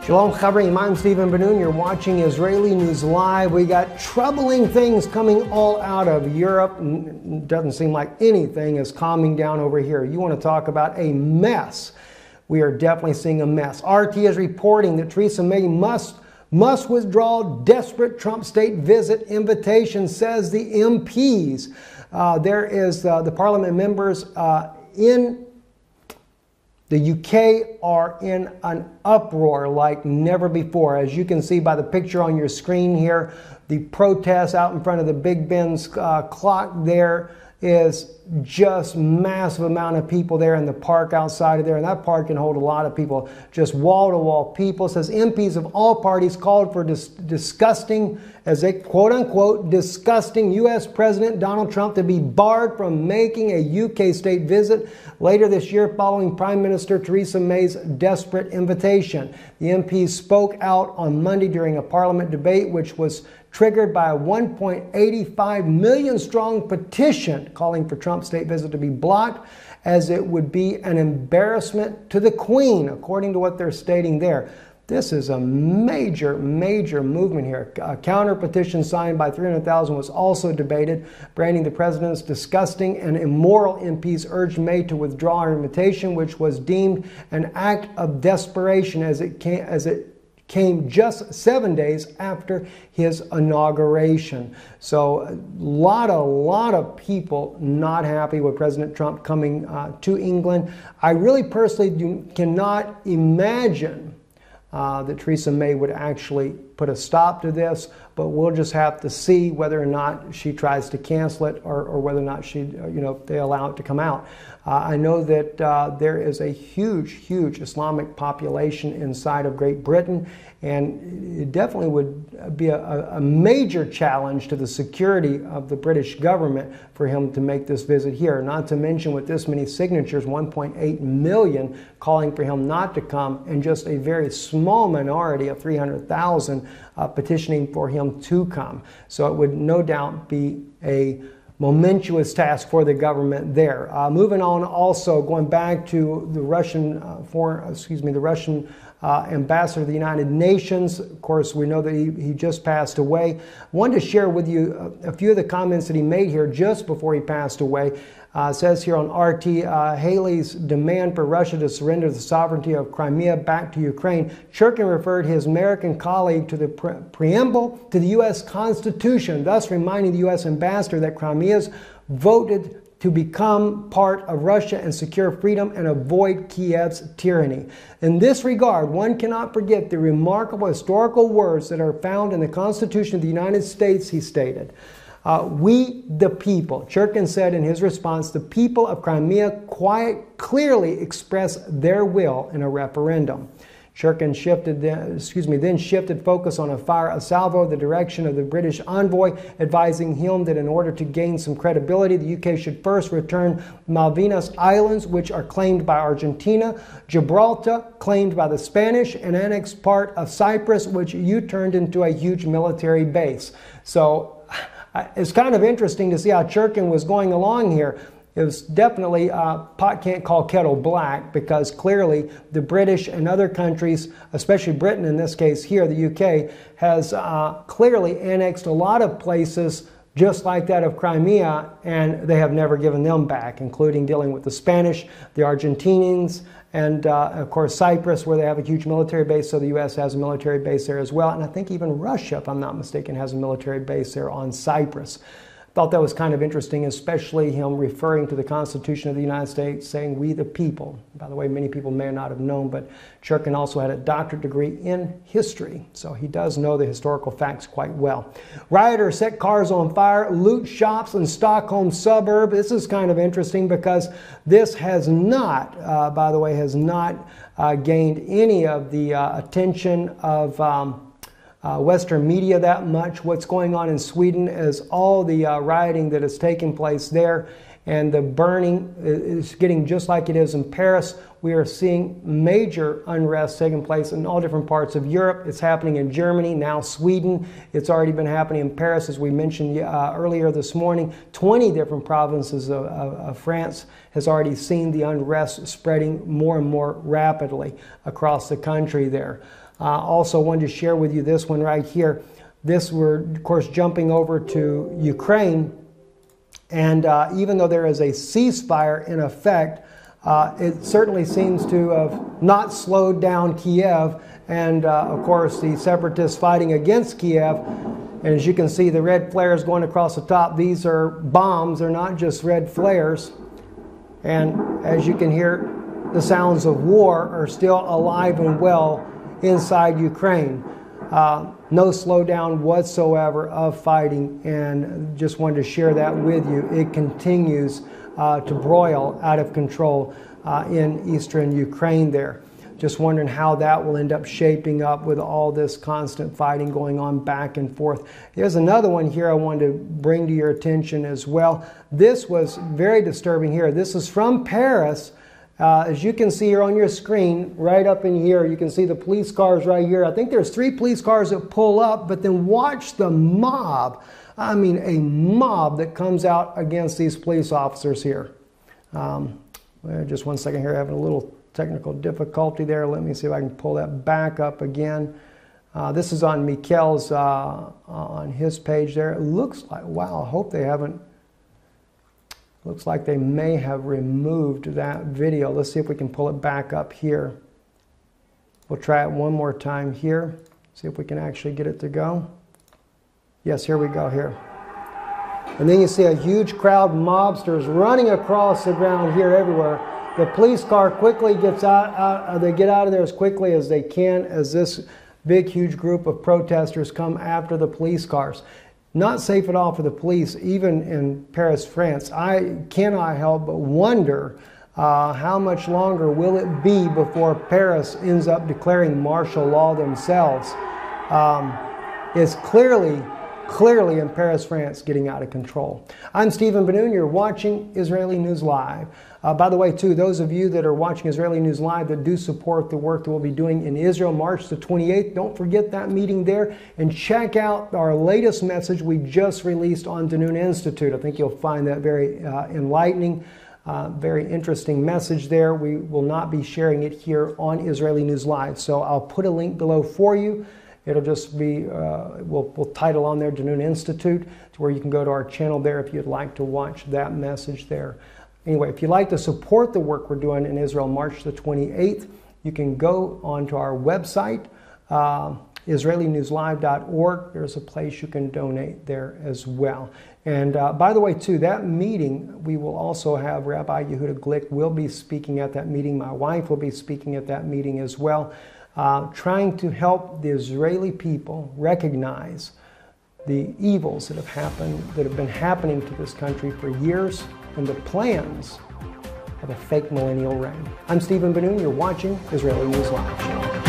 Shalom Chavrim, I'm Stephen Ben-Nun. You're watching Israeli News Live. We got troubling things coming all out of Europe. Doesn't seem like anything is calming down over here. You want to talk about a mess. We are definitely seeing a mess. RT is reporting that Theresa May must withdraw desperate Trump state visit invitation, says the MPs. There is the parliament members in the UK are in an uproar like never before. As you can see by the picture on your screen here, the protests out in front of the Big Ben's clock there is just massive amount of people there in the park outside of there, and that park can hold a lot of people, just wall-to-wall people. It says MPs of all parties called for disgusting, as they quote-unquote, disgusting U.S. President Donald Trump to be barred from making a UK state visit later this year following Prime Minister Theresa May's desperate invitation. The MPs spoke out on Monday during a parliament debate which was triggered by a 1.85 million strong petition calling for Trump's state visit to be blocked, as it would be an embarrassment to the Queen, according to what they're stating there. This is a major movement here. A counter petition signed by 300,000 was also debated, branding the president's disgusting and immoral. MPs urged May to withdraw her invitation, which was deemed an act of desperation as it came just 7 days after his inauguration. So a lot of people not happy with President Trump coming to England. I really personally cannot imagine that Theresa May would actually put a stop to this, but we'll just have to see whether or not she tries to cancel it or whether or not they allow it to come out. I know that there is a huge Islamic population inside of Great Britain, and it definitely would be a major challenge to the security of the British government for him to make this visit here. Not to mention, with this many signatures, 1.8 million calling for him not to come, and just a very small minority of 300,000 petitioning for him to come. So it would no doubt be a momentous task for the government there. Moving on, also going back to the Russian ambassador to the United Nations. Of course, we know that he just passed away. I wanted to share with you a few of the comments that he made here just before he passed away. It says here on RT, Haley's demand for Russia to surrender the sovereignty of Crimea back to Ukraine. Churkin referred his American colleague to the preamble to the U.S. Constitution, thus reminding the U.S. ambassador that Crimea's voted to become part of Russia and secure freedom and avoid Kiev's tyranny. In this regard, one cannot forget the remarkable historical words that are found in the Constitution of the United States, he stated. We, the people, Churkin said in his response, the people of Crimea quite clearly expressed their will in a referendum. Churkin then shifted focus on Afar Salvo, the direction of the British envoy, advising him that in order to gain some credibility, the UK should first return Malvinas Islands, which are claimed by Argentina, Gibraltar, claimed by the Spanish, and annex part of Cyprus, which turned into a huge military base. So it's kind of interesting to see how Churkin was going along here. It was definitely pot can't call kettle black, because clearly the British and other countries, especially Britain in this case here, the UK, has clearly annexed a lot of places just like that of Crimea, and they have never given them back, including dealing with the Spanish, the Argentinians, and of course Cyprus, where they have a huge military base, so the U.S. has a military base there as well. And I think even Russia, if I'm not mistaken, has a military base there on Cyprus. Thought that was kind of interesting, especially him referring to the Constitution of the United States, saying we the people. By the way, many people may not have known, but Churkin also had a doctorate degree in history, so he does know the historical facts quite well. Rioters set cars on fire, loot shops in Stockholm suburb. This is kind of interesting because this has not, by the way, gained any of the attention of Western media that much. What's going on in Sweden is all the rioting that is taking place there, and the burning is getting just like it is in Paris. We are seeing major unrest taking place in all different parts of Europe. It's happening in Germany, now Sweden. It's already been happening in Paris, as we mentioned earlier this morning. 20 different provinces of France has already seen the unrest spreading more and more rapidly across the country there. Also wanted to share with you this one right here. This, we're of course jumping over to Ukraine, and even though there is a ceasefire in effect, it certainly seems to have not slowed down Kiev, and of course the separatists fighting against Kiev. And as you can see, the red flares going across the top, these are bombs, they're not just red flares. And as you can hear, the sounds of war are still alive and well inside Ukraine. No slowdown whatsoever of fighting, and just wanted to share that with you. It continues to broil out of control in eastern Ukraine there. Just wondering how that will end up shaping up with all this constant fighting going on back and forth. There's another one here I wanted to bring to your attention as well. This was very disturbing here. This is from Paris. As you can see here on your screen, right up in here, you can see the police cars right here. I think there's 3 police cars that pull up, but then watch the mob. I mean, a mob that comes out against these police officers here. Just one second here, having a little technical difficulty there. Let me see if I can pull that back up again. This is on Mikel's, on his page there. It looks like, wow, I hope they haven't, looks like they may have removed that video. Let's see if we can pull it back up here. We'll try it one more time here. See if we can actually get it to go. Yes, here we go here. And then you see a huge crowd of mobsters running across the ground here everywhere. The police car quickly gets out, they get out of there as quickly as they can as this big, huge group of protesters come after the police cars. Not safe at all for the police, even in Paris, France. I cannot help but wonder how much longer will it be before Paris ends up declaring martial law themselves. It's clearly in Paris, France, getting out of control. I'm Stephen Ben-Nun. You're watching Israeli News Live. By the way, too, those of you that are watching Israeli News Live that do support the work that we'll be doing in Israel, March the 28th, don't forget that meeting there, and check out our latest message we just released on Danun Institute. I think you'll find that very enlightening, very interesting message there. We will not be sharing it here on Israeli News Live, so I'll put a link below for you. It'll just be, we'll title on there Danun Institute, to where you can go to our channel there if you'd like to watch that message there. Anyway, if you'd like to support the work we're doing in Israel March the 28th, you can go onto our website, IsraeliNewsLive.org. There's a place you can donate there as well. And by the way, too, that meeting, we will also have Rabbi Yehuda Glick will be speaking at that meeting. My wife will be speaking at that meeting as well, trying to help the Israeli people recognize the evils that have been happening to this country for years, and the plans of a fake millennial reign. I'm Stephen Ben-Nun. You're watching Israeli News Live.